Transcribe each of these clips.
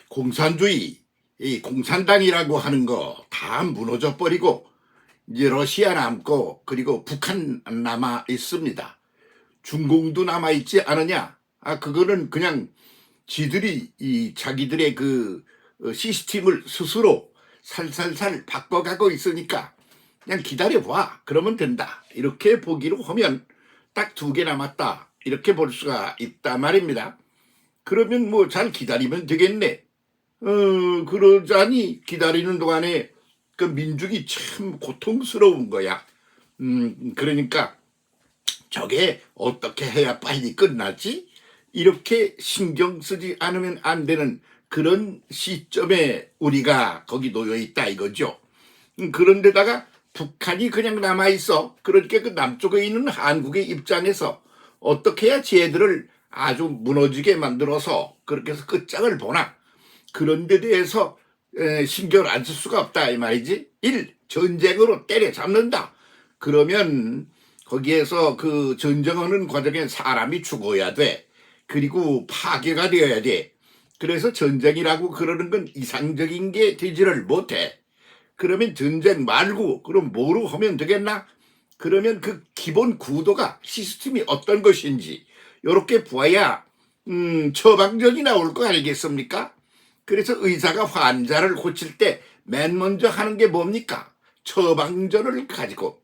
공산주의, 이 공산당이라고 하는 거 다 무너져 버리고 이제 러시아 남고 그리고 북한 남아 있습니다. 중공도 남아 있지 않느냐? 그거는 그냥 지들이 이 자기들의 그 시스템을 스스로 살살살 바꿔가고 있으니까 그냥 기다려봐. 그러면 된다. 이렇게 보기로 하면 딱 2개 남았다. 이렇게 볼 수가 있다 말입니다. 그러면 뭐 잘 기다리면 되겠네. 그러자니 기다리는 동안에 그 민중이 참 고통스러운 거야. 그러니까 저게 어떻게 해야 빨리 끝나지? 이렇게 신경 쓰지 않으면 안 되는 그런 시점에 우리가 거기 놓여 있다 이거죠. 그런데다가 북한이 그냥 남아있어. 그러니까 그 남쪽에 있는 한국의 입장에서 어떻게 해야 쟤들을 아주 무너지게 만들어서 그렇게 해서 끝장을 보나. 그런 데 대해서 신경을 안 쓸 수가 없다 이 말이지. 1. 전쟁으로 때려잡는다. 그러면 거기에서 그 전쟁하는 과정에 사람이 죽어야 돼. 그리고 파괴가 되어야 돼. 그래서 전쟁이라고 그러는 건 이상적인 게 되지를 못해. 그러면 전쟁 말고 그럼 뭐로 하면 되겠나? 그러면 그 기본 구도가 시스템이 어떤 것인지 이렇게 보아야 처방전이 나올 거 아니겠습니까? 그래서 의사가 환자를 고칠 때 맨 먼저 하는 게 뭡니까? 처방전을 가지고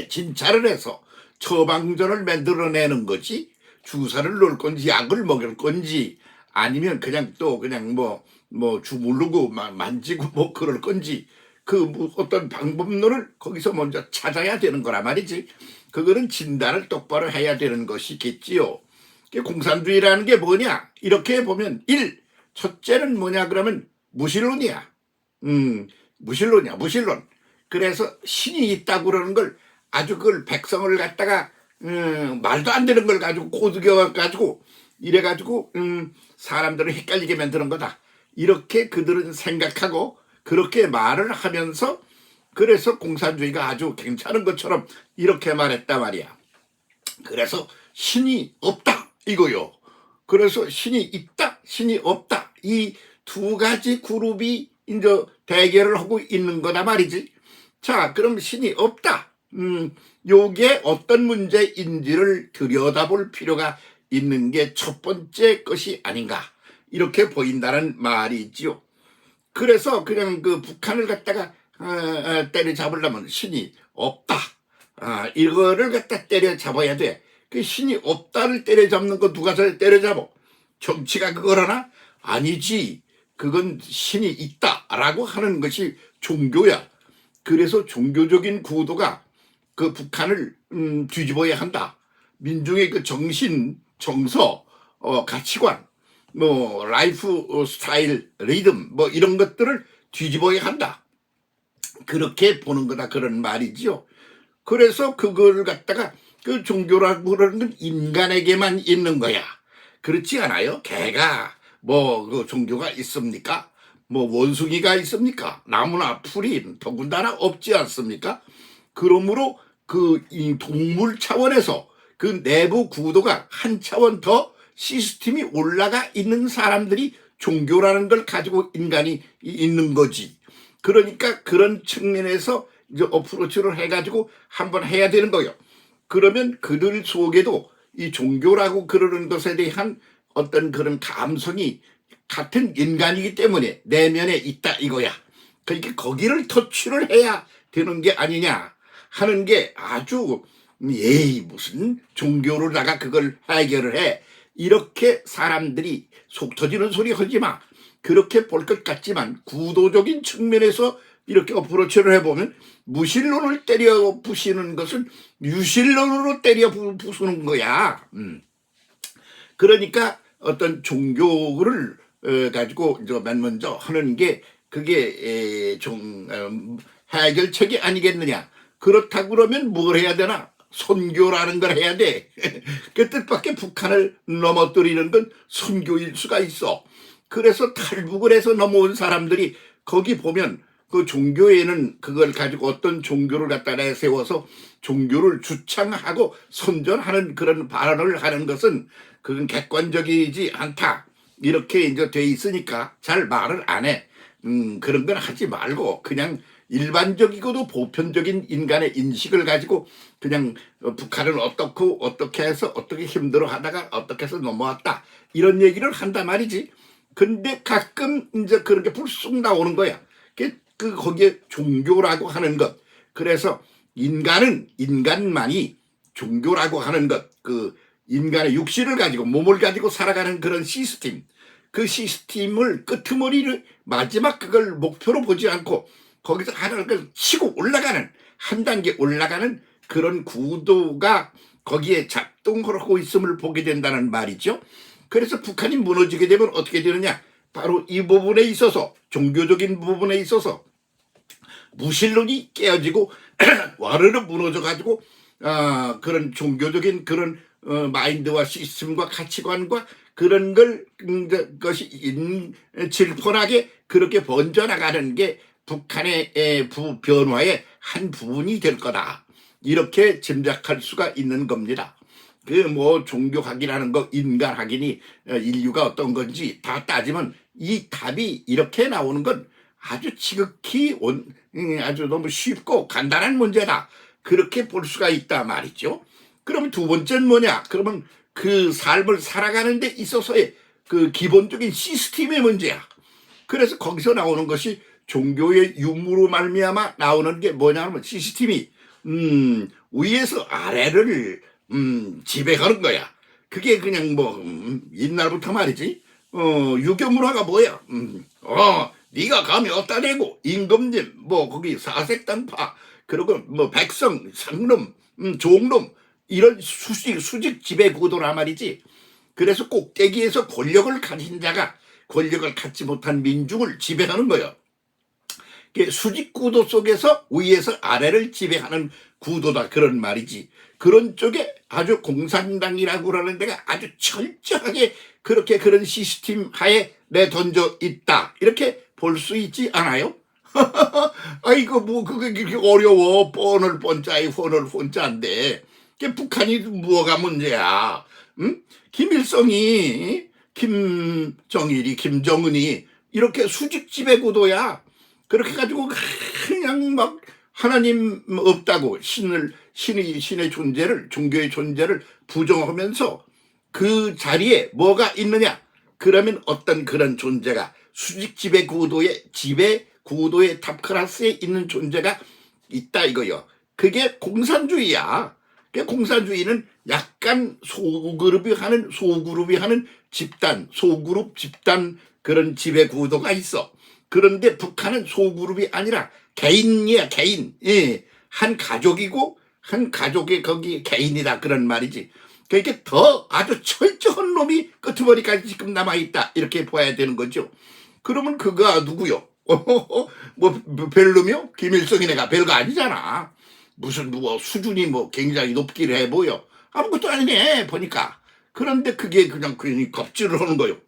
진찰을 해서 처방전을 만들어내는 거지. 주사를 놓을 건지 약을 먹일 건지 아니면 그냥 또 그냥 뭐 주무르고 만지고 뭐 그럴 건지 뭐 어떤 방법론을 거기서 먼저 찾아야 되는 거란 말이지. 그거는 진단을 똑바로 해야 되는 것이겠지요. 공산주의라는 게 뭐냐? 이렇게 보면 첫째는 뭐냐 그러면 무신론이야. 무신론이야. 무신론. 그래서 신이 있다고 그러는 걸 아주 그걸 백성을 갖다가 말도 안 되는 걸 가지고 꼬드겨 가지고 이래 가지고 사람들을 헷갈리게 만드는 거다. 이렇게 그들은 생각하고 그렇게 말을 하면서 그래서 공산주의가 아주 괜찮은 것처럼 이렇게 말했단 말이야. 그래서 신이 없다 이거요. 그래서 신이 있다, 신이 없다. 이 2가지 그룹이 이제 대결을 하고 있는 거다 말이지. 자, 그럼 신이 없다. 요게 어떤 문제인지를 들여다볼 필요가 있는 게 첫 번째 것이 아닌가. 이렇게 보인다는 말이 있지요. 그래서 그냥 그 북한을 갖다가 때려잡으려면 신이 없다. 이거를 갖다 때려잡아야 돼. 그 신이 없다를 때려잡는 거 누가 때려잡어? 정치가 그걸 하나? 아니지. 그건 신이 있다라고 하는 것이 종교야. 그래서 종교적인 구도가 그 북한을 뒤집어야 한다. 민중의 그 정신, 정서, 가치관, 라이프 스타일, 리듬 이런 것들을 뒤집어야 한다. 그렇게 보는 거다 그런 말이지요. 그래서 그걸 갖다가 그 종교라고 그러는 건 인간에게만 있는 거야. 그렇지 않아요? 개가 그 종교가 있습니까? 원숭이가 있습니까? 나무나 풀이 더군다나 없지 않습니까? 그러므로 이 동물 차원에서 그 내부 구도가 한 차원 더 시스템이 올라가 있는 사람들이 종교라는 걸 가지고 인간이 있는 거지. 그러니까 그런 측면에서 이제 어프로치를 해가지고 한번 해야 되는 거예요. 그러면 그들 속에도 이 종교라고 그러는 것에 대한 어떤 그런 감성이 같은 인간이기 때문에 내면에 있다 이거야. 그러니까 거기를 터치를 해야 되는 게 아니냐 하는 게 아주 무슨 종교로다가 그걸 해결을 해. 이렇게 사람들이 속 터지는 소리 하지 마. 그렇게 볼 것 같지만 구도적인 측면에서 이렇게 어프로치를 해보면 무신론을 때려 부시는 것은 유신론으로 때려 부수는 거야. 그러니까 어떤 종교를 가지고 이제 맨 먼저 하는 게 그게 해결책이 아니겠느냐. 그렇다고 그러면 뭘 해야 되나? 선교라는 걸 해야 돼. 그 뜻밖의 북한을 넘어뜨리는 건 선교일 수가 있어. 그래서 탈북을 해서 넘어온 사람들이 거기 보면 그 종교에는 그걸 가지고 어떤 종교를 갖다 내세워서 종교를 주창하고 선전하는 그런 발언을 하는 것은 그건 객관적이지 않다. 이렇게 이제 돼 있으니까 잘 말을 안 해. 그런 건 하지 말고 그냥 일반적이고도 보편적인 인간의 인식을 가지고 그냥 북한은 어떻고 어떻게 해서 어떻게 힘들어 하다가 어떻게 해서 넘어왔다 이런 얘기를 한단 말이지. 근데 가끔 이제 그런 게 불쑥 나오는 거야. 거기에 종교라고 하는 것. 그래서 인간만이 종교라고 하는 것, 인간의 육신을 가지고 몸을 가지고 살아가는 그런 시스템, 그 시스템을 끄트머리를 마지막 그걸 목표로 보지 않고 거기서 하나를 치고 올라가는 한 단계 올라가는 그런 구도가 거기에 작동하고 있음을 보게 된다는 말이죠. 그래서 북한이 무너지게 되면 어떻게 되느냐? 바로 이 부분에 있어서 종교적인 부분에 있어서 무신론이 깨어지고 와르르 무너져가지고 그런 종교적인 그런 마인드와 시스템과 가치관과 그런 것이 질펀하게 그렇게 번져나가는 게 북한의 변화의 한 부분이 될 거다. 이렇게 짐작할 수가 있는 겁니다. 종교학이라는 거, 인간학이니 인류가 어떤 건지 다 따지면 이 답이 이렇게 나오는 건 아주 지극히 아주 너무 쉽고 간단한 문제다. 그렇게 볼 수가 있다 말이죠. 그러면 두 번째는 뭐냐? 그러면 그 삶을 살아가는 데 있어서의 그 기본적인 시스템의 문제야. 그래서 거기서 나오는 것이 종교의 유무로 말미암아 나오는 게 뭐냐면 시스템이 위에서 아래를 지배하는 거야. 그게 그냥 옛날부터 말이지. 유교문화가 뭐야? 네가 감히 어디다 대고 임금님 거기 사색당파 그리고 백성 상놈 종놈 이런 수직 지배 구도란 말이지. 그래서 꼭대기에서 권력을 가진 자가 권력을 갖지 못한 민중을 지배하는 거예요. 수직 구도 속에서 위에서 아래를 지배하는 구도다 그런 말이지. 그런 쪽에 아주 공산당이라고 하는 데가 아주 철저하게 그렇게 그런 시스템 하에 내던져 있다. 이렇게 볼 수 있지 않아요? 아이고 그게 그렇게 어려워. 뻔을 뻔자에 혼을 혼자인데 북한이 뭐가 문제야? 응? 김일성이 김정일이 김정은이 이렇게 수직 지배 구도야. 그렇게 가지고 그냥 막 하나님 없다고 신의 존재를 종교의 존재를 부정하면서 그 자리에 뭐가 있느냐? 그러면 어떤 그런 존재가 수직 지배 구도의 탑 클래스에 있는 존재가 있다 이거요. 그게 공산주의야. 공산주의는 약간 소그룹이 하는 집단, 소그룹 집단 그런 지배 구도가 있어. 그런데 북한은 소그룹이 아니라 개인이야, 개인. 예. 한 가족이고 한 가족의 거기 개인이다 그런 말이지. 그러니까 더 아주 철저한 놈이 끄트머리까지 지금 남아있다 이렇게 봐야 되는 거죠. 그러면 그가 누구요? 별놈이요? 김일성이네가 별거 아니잖아. 무슨 수준이 굉장히 높기를 해 보여. 아무것도 아니네 보니까. 그런데 그게 그냥 괜히 겁질을 하는 거요.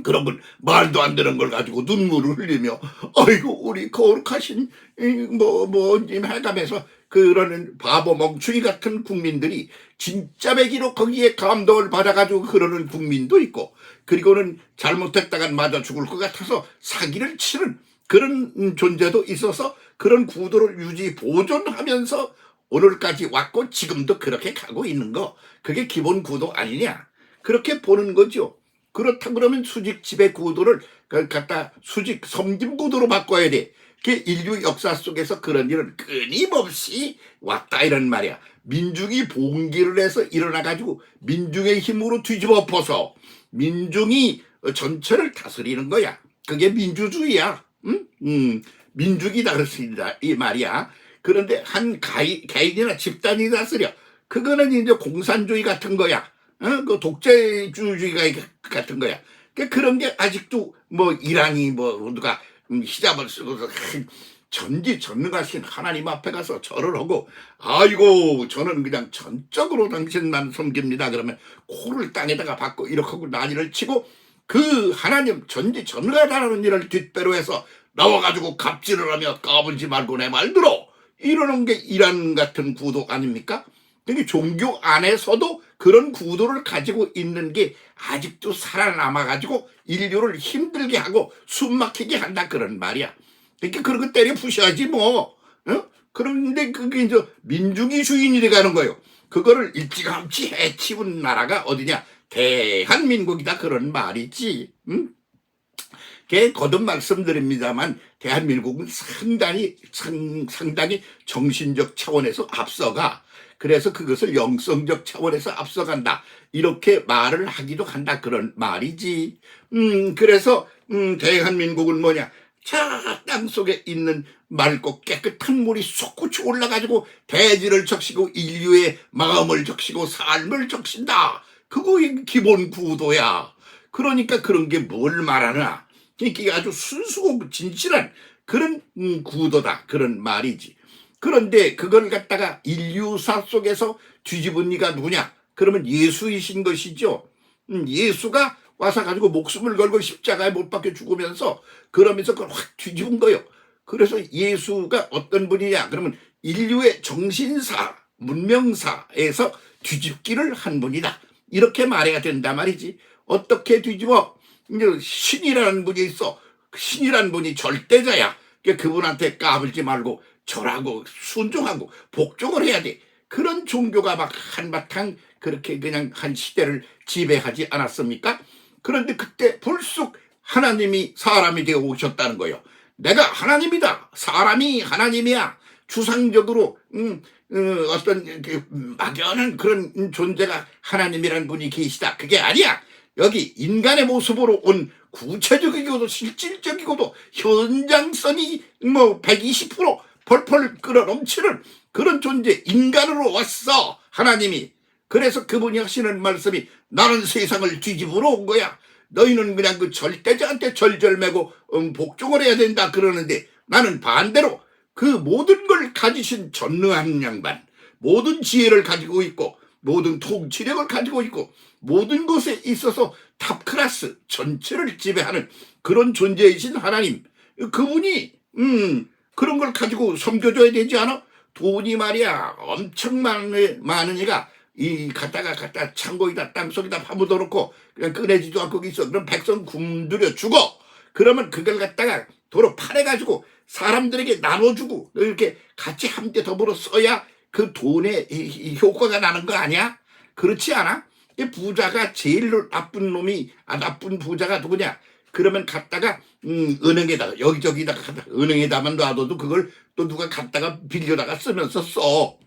그러면 말도 안 되는 걸 가지고 눈물을 흘리며 아이고 우리 거룩하신 님 해가면서 그러는 바보 멍충이 같은 국민들이 진짜 배기로 거기에 감동을 받아가지고 그러는 국민도 있고, 그리고는 잘못했다간 맞아 죽을 것 같아서 사기를 치는 그런 존재도 있어서 그런 구도를 보존하면서 오늘까지 왔고 지금도 그렇게 가고 있는 거, 그게 기본 구도 아니냐 그렇게 보는 거죠. 그렇다 그러면 수직 지배 구도를 갖다 수직 섬김 구도로 바꿔야 돼. 그게 인류 역사 속에서 그런 일은 끊임없이 왔다 이런 말이야. 민중이 봉기를 해서 일어나가지고 민중의 힘으로 뒤집어 엎어서 민중이 전체를 다스리는 거야. 그게 민주주의야. 민중이 다스린다 이 말이야. 그런데 한 개인이나 집단이 다스려. 그거는 이제 공산주의 같은 거야. 그 독재주의 같은 거야. 그런 게 아직도 이란이 누가 히잡을 쓰고서 전지전능하신 하나님 앞에 가서 절을 하고 아이고 저는 그냥 전적으로 당신만 섬깁니다 그러면 코를 땅에다가 박고 이렇게 하고 난리를 치고 그 하나님 전지전능하다는 일을 뒷배로 해서 나와가지고 갑질을 하며 까불지 말고 내 말 들어 이러는 게 이란 같은 구도 아닙니까? 그러니까 종교 안에서도 그런 구도를 가지고 있는 게 아직도 살아남아가지고 인류를 힘들게 하고 숨막히게 한다 그런 말이야. 그러니까 그런 거 때려 부셔야지 뭐. 어? 그런데 그게 이제 민중이 주인이 돼가는 거예요. 그거를 일찌감치 해치운 나라가 어디냐? 대한민국이다 그런 말이지. 응? 거듭 말씀드립니다만 대한민국은 상당히 정신적 차원에서 앞서가, 그래서 그것을 영성적 차원에서 앞서간다 이렇게 말을 하기도 한다 그런 말이지. 그래서 대한민국은 뭐냐, 저 땅속에 있는 맑고 깨끗한 물이 솟구쳐 올라가지고 대지를 적시고 인류의 마음을 적시고 삶을 적신다. 그거의 기본 구도야. 그러니까 그런 게 뭘 말하나, 이게 아주 순수고 진실한 그런 구도다 그런 말이지. 그런데 그걸 갖다가 인류사 속에서 뒤집은 이가 누구냐? 그러면 예수이신 것이죠. 예수가 와서 가지고 목숨을 걸고 십자가에 못 박혀 죽으면서 그러면서 그걸 확 뒤집은 거예요. 그래서 예수가 어떤 분이냐? 그러면 인류의 정신사, 문명사에서 뒤집기를 한 분이다. 이렇게 말해야 된단 말이지. 어떻게 뒤집어? 이제 신이라는 분이 있어. 신이라는 분이 절대자야. 그러니까 그분한테 까불지 말고 절하고 순종하고 복종을 해야 돼. 그런 종교가 막 한바탕 그렇게 그냥 한 시대를 지배하지 않았습니까? 그런데 그때 불쑥 하나님이 사람이 되어 오셨다는 거예요. 내가 하나님이다. 사람이 하나님이야. 추상적으로 어떤 막연한 그런 존재가 하나님이라는 분이 계시다. 그게 아니야. 여기 인간의 모습으로 온 구체적이고도 실질적이고도 현장성이 뭐 120% 펄펄 끓어넘치는 그런 존재, 인간으로 왔어 하나님이. 그래서 그분이 하시는 말씀이 나는 세상을 뒤집으러 온 거야. 너희는 그냥 그 절대자한테 절절매고 복종을 해야 된다 그러는데, 나는 반대로 그 모든 걸 가지신 전능한 양반, 모든 지혜를 가지고 있고 모든 통치력을 가지고 있고 모든 것에 있어서 탑클래스 전체를 지배하는 그런 존재이신 하나님, 그분이 그런 걸 가지고 섬겨줘야 되지 않아? 돈이 말이야 엄청 많은 애가 이 갖다 창고에다 땅속에다 파묻어 놓고 그냥 꺼내지도 않고 있어. 그럼 백성 굶주려 죽어. 그러면 그걸 갖다가 도로 팔아가지고 사람들에게 나눠주고 이렇게 같이 함께 더불어 써야 그 돈의 이 효과가 나는 거 아니야? 그렇지 않아? 이 부자가 제일 나쁜 놈이, 나쁜 부자가 누구냐? 그러면 갖다가 은행에다가 여기저기다가 은행에다만 놔둬도 그걸 또 누가 갖다가 빌려다가 쓰면서 써.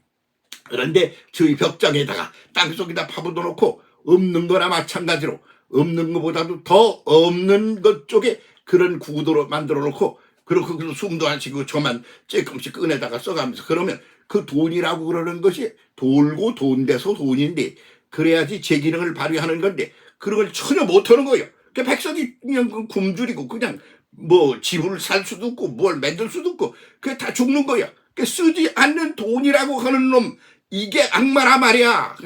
그런데 저희 벽장에다가 땅속에다 파묻어 놓고 없는 거나 마찬가지로 없는 것보다도 더 없는 것 쪽에 그런 구도로 만들어 놓고, 그리고 그 숨도 안 쉬고 저만 조금씩 꺼내다가 써가면서, 그러면 그 돈이라고 그러는 것이 돌고 돈 돼서 돈인데 그래야지 제 기능을 발휘하는 건데 그런 걸 전혀 못하는 거예요. 그 백성이 그냥 굶주리고 그냥 뭐 집을 살 수도 없고 뭘 만들 수도 없고 그게 다 죽는 거야. 그 쓰지 않는 돈이라고 하는 놈, 이게 악마라 말이야.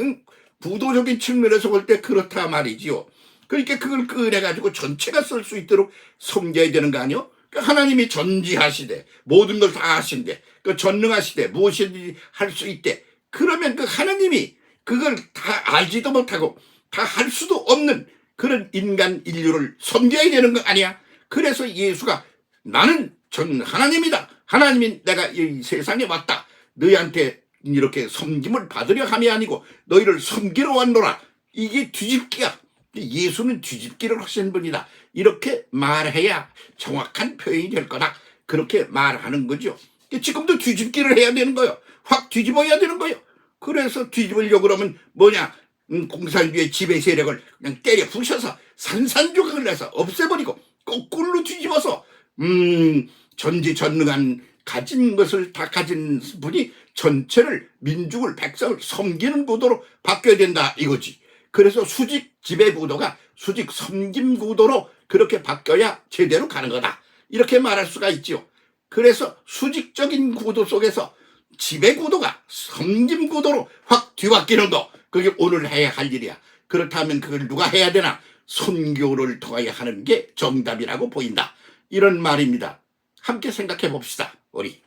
부도적인 측면에서 볼 때 그렇다 말이지요. 그러니까 그걸 꺼내가지고 전체가 쓸 수 있도록 섬겨야 되는 거 아니요? 하나님이 전지하시되 모든 걸 다 하신대, 그 전능하시되 무엇이든지 할 수 있대. 그러면 그 하나님이 그걸 다 알지도 못하고 다 할 수도 없는 그런 인간 인류를 섬겨야 되는 거 아니야? 그래서 예수가 나는 전 하나님이다. 하나님이 내가 이 세상에 왔다. 너희한테 이렇게 섬김을 받으려 함이 아니고 너희를 섬기러 왔노라. 이게 뒤집기야. 예수는 뒤집기를 하신 분이다. 이렇게 말해야 정확한 표현이 될 거다. 그렇게 말하는 거죠. 지금도 뒤집기를 해야 되는 거예요. 확 뒤집어야 되는 거예요. 그래서 뒤집으려고 그러면 뭐냐? 공산주의 지배 세력을 그냥 때려 부셔서 산산조각을 내서 없애버리고 거꾸로 뒤집어서 전지전능한 가진 것을 다 가진 분이 전체를, 민족을, 백성을 섬기는 구도로 바뀌어야 된다 이거지. 그래서 수직 지배 구도가 수직 섬김 구도로 그렇게 바뀌어야 제대로 가는 거다. 이렇게 말할 수가 있지요. 그래서 수직적인 구도 속에서 지배 구도가 섬김 구도로 확 뒤바뀌는 거, 그게 오늘 해야 할 일이야. 그렇다면 그걸 누가 해야 되나? 선교를 통하여 하는 게 정답이라고 보인다. 이런 말입니다. 함께 생각해 봅시다. 우리.